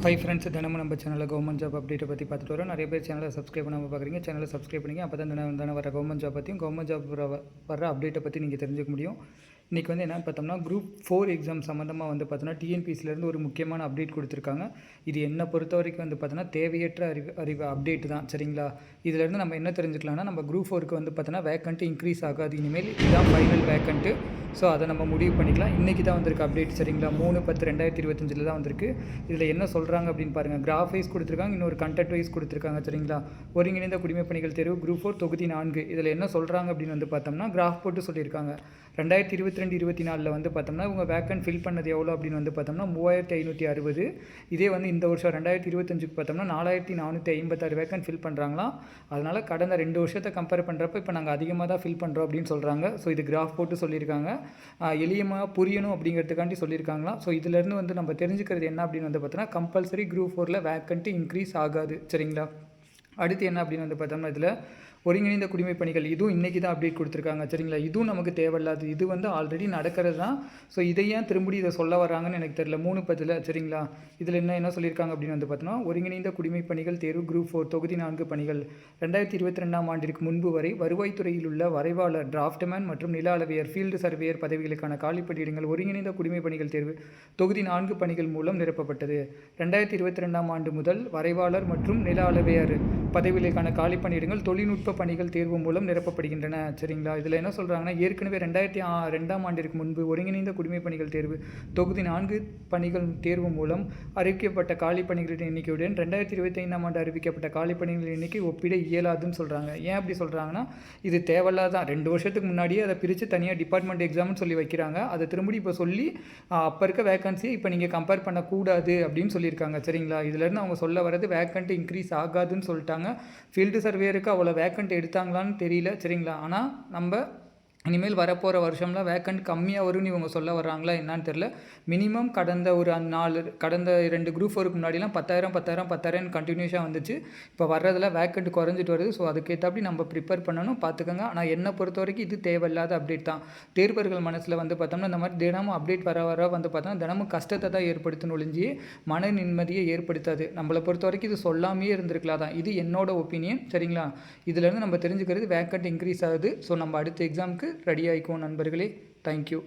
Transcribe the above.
Hi friends, தினமும் நம்ம சேனலில் கவர்மெண்ட் ஜாப் அப்டேட்டை பற்றி பார்த்துட்டு வரோம். நிறைய பேர் சேனலை சப்ஸ்கிரைப் பண்ணாமல் பார்க்குறீங்க. சேனலை சப்ஸ்கிரைப் பண்ணிங்க. அப்போ தான் தினம் வர கவர்மெண்ட் ஜாப் பற்றியும் கவர்மெண்ட் ஜாப் வர அப்டேட்டை பற்றி நீங்கள் தெரிஞ்சுக்க முடியும். இன்றைக்கி வந்து என்னென்னு பார்த்தோம்னா, குரூப் 4 எக்ஸாம் சம்மந்தமாக வந்து பார்த்தோன்னா டிஎன்பிசிலேருந்து ஒரு முக்கியமான அப்டேட் கொடுத்துருக்காங்க. இது என்னை பொறுத்த வரைக்கும் வந்து பார்த்தோன்னா தேவையற்ற அறிவு அப்டேட் தான். சரிங்களா? இதிலேருந்து நம்ம என்ன தெரிஞ்சுக்கலாம்னா, நம்ம குரூப் 4க்கு வந்து பார்த்தோன்னா வேக்கண்ட்டு இன்க்ரீஸ் ஆகாது. இனிமேல் இதுதான் ஃபைனல் வேக்கண்ட்டு. ஸோ அதை நம்ம முடிவு பண்ணிக்கலாம். இன்றைக்கி தான் வந்திருக்கு அப்டேட். சரிங்களா? 3/10/2025 தான் வந்திருக்கு. இதில் என்ன சொல்கிறாங்க அப்படின்னு பாருங்கள். கிராஃப் வைஸ் கொடுத்துருக்காங்க, இன்னொரு கண்டென்ட் வைஸ் கொடுத்துருக்காங்க. சரிங்களா? ஒருங்கிணைந்த குடிமைப் பணிகள் தேர்வு குரூப் 4 தொகுதி 4. இதில் என்ன சொல்கிறாங்க அப்படின்னு வந்து பார்த்தோம்னா, கிராஃப் போட்டு சொல்லியிருக்காங்க. 2022-24 வந்து பார்த்தோம்னா இவங்க வேக்கன்ட் ஃபில் பண்ணது எவ்வளோ அப்படின்னு வந்து பார்த்தோம்னா 3560. இதே வந்து இந்த வருஷம் 2025க்கு பார்த்தோம்னா 4456 வேக்கன்ட் ஃபில் பண்ணுறாங்களாம். அதனால் கடந்த 2 வருஷத்தை கம்பேர் பண்ணுறப்ப இப்போ நாங்கள் அதிகமாக தான் ஃபில் பண்ணுறோம் அப்படின்னு சொல்கிறாங்க. ஸோ இது கிராஃப் போட்டு சொல்லியிருக்காங்க. எளியமாக புரியணும் அப்படிங்கிறதுக்காண்டி சொல்லியிருக்காங்களாம். ஸோ இதிலேருந்து வந்து நம்ம தெரிஞ்சுக்கிறது என்ன அப்படின்னு வந்து பார்த்தோன்னா, கம்பல்சரி குரூப் 4ல் வேக்கண்ட்டு இன்க்ரீஸ் ஆகாது. சரிங்களா? அடுத்து என்ன அப்படின்னு வந்து பார்த்தோம்னா, இதில் ஒருங்கிணைந்த குடிமைப் பணிகள் இதுவும் இன்றைக்கி தான் அப்டேட் கொடுத்துருக்காங்க. சரிங்களா? இதுவும் நமக்கு தேவையில்லாது. இது வந்து ஆல்ரெடி நடக்கிறது தான். ஸோ இதை ஏன் திரும்பி இதை சொல்ல வராங்கன்னு எனக்கு தெரியல. 3/10. சரிங்களா? இதில் என்ன சொல்லியிருக்காங்க அப்படின்னு வந்து பார்த்தோன்னா, ஒருங்கிணைந்த குடிமைப் பணிகள் தேர்வு குரூப் 4 தொகுதி 4 பணிகள் 2022ஆம் ஆண்டிற்கு முன்பு வரை வருவாய்த்துறையில் உள்ள வரைவாளர், டிராஃப்ட்மேன் மற்றும் நில அளவையர், ஃபீல்டு சர்வேயர் பதவிகளுக்கான காலிப்பணியிடங்கள் ஒருங்கிணைந்த குடிமைப் பணிகள் தேர்வு தொகுதி 4 பணிகள் மூலம் நிரப்பப்பட்டது. 2022ஆம் ஆண்டு முதல் வரைவாளர் மற்றும் நில அளவையர் பதவிகளுக்கான காலிப்பணியிடங்கள் தொழில்நுட்ப பணிகள் தேர்வு மூலம் நிரப்பப்படுகின்றன. சரிங்களா? இதில் என்ன சொல்கிறாங்கன்னா, ஏற்கனவே 2002ஆம் ஆண்டிற்கு முன்பு ஒருங்கிணைந்த குடிமைப் பணிகள் தேர்வு தொகுதி 4 பணிகள் தேர்வு மூலம் அறிவிக்கப்பட்ட காலிப்பணிகளின் எண்ணிக்கையுடன் 2025ஆம் ஆண்டு அறிவிக்கப்பட்ட காலிப்பணிகளின் எண்ணிக்கை ஒப்பிட இயலாதுன்னு சொல்கிறாங்க. ஏன் அப்படி சொல்கிறாங்கன்னா, இது தேவையில்லாதான். 2 வருஷத்துக்கு முன்னாடியே அதை பிரித்து தனியாக டிபார்ட்மெண்ட் எக்ஸாம்னு சொல்லி வைக்கிறாங்க. அதை திரும்பி இப்போ சொல்லி அப்போ இருக்க வேக்கன்சியை இப்போ நீங்கள் கம்பேர் பண்ணக்கூடாது அப்படின்னு சொல்லியிருக்காங்க. சரிங்களா? இதிலேருந்து அவங்க சொல்ல வர்றது வேக்கண்ட் இன்க்ரீஸ் ஆகாதுன்னு சொல்லிட்டாங்க. ஃபீல்டு சர்வேயருக்கு அவ்வளோ வேக்கண்ட் எடுத்தாங்களான்னு தெரியல. சரிங்களா? ஆனால் நம்ம இனிமேல் வரப்போகிற வருஷம்லாம் வேக்கண்ட் கம்மியாக வரும்னு இவங்க சொல்ல வர்றாங்களா என்னான்னு தெரில. மினிமம் கடந்த ஒரு 2 குரூப் 4க்கு முன்னாடிலாம் 10,000 கண்டினியூஸாக வந்துச்சு. இப்போ வர்றதில் வேக்கண்ட் குறைஞ்சிட்டு வருது. ஸோ அதுக்கேற்றபடி நம்ம ப்ரிப்பேர் பண்ணணும், பார்த்துக்கோங்க. ஆனால் என்னை பொறுத்த வரைக்கும் இது தேவையில்லாத அப்டேட் தான். தேர்வர்கள் மனசில் வந்து பார்த்தோம்னா இந்த மாதிரி தினமும் அப்டேட் வர வந்து பார்த்தோம்னா தினமும் கஷ்டத்தை தான் ஏற்படுத்தணும் ஒழிஞ்சி மன நிம்மதியை ஏற்படுத்தாது. நம்மளை பொறுத்த வரைக்கும் இது சொல்லாமையே இருந்திருக்கலாம் தான். இது என்னோட ஒப்பீனியன். சரிங்களா? இதிலேருந்து நம்ம தெரிஞ்சுக்கிறது வேக்கண்ட் இன்க்ரீஸ் ஆகுது. ஸோ நம்ம அடுத்த எக்ஸாமுக்கு ரெடி ஆகிக்குவோம் நண்பர்களே. தேங்க்யூ.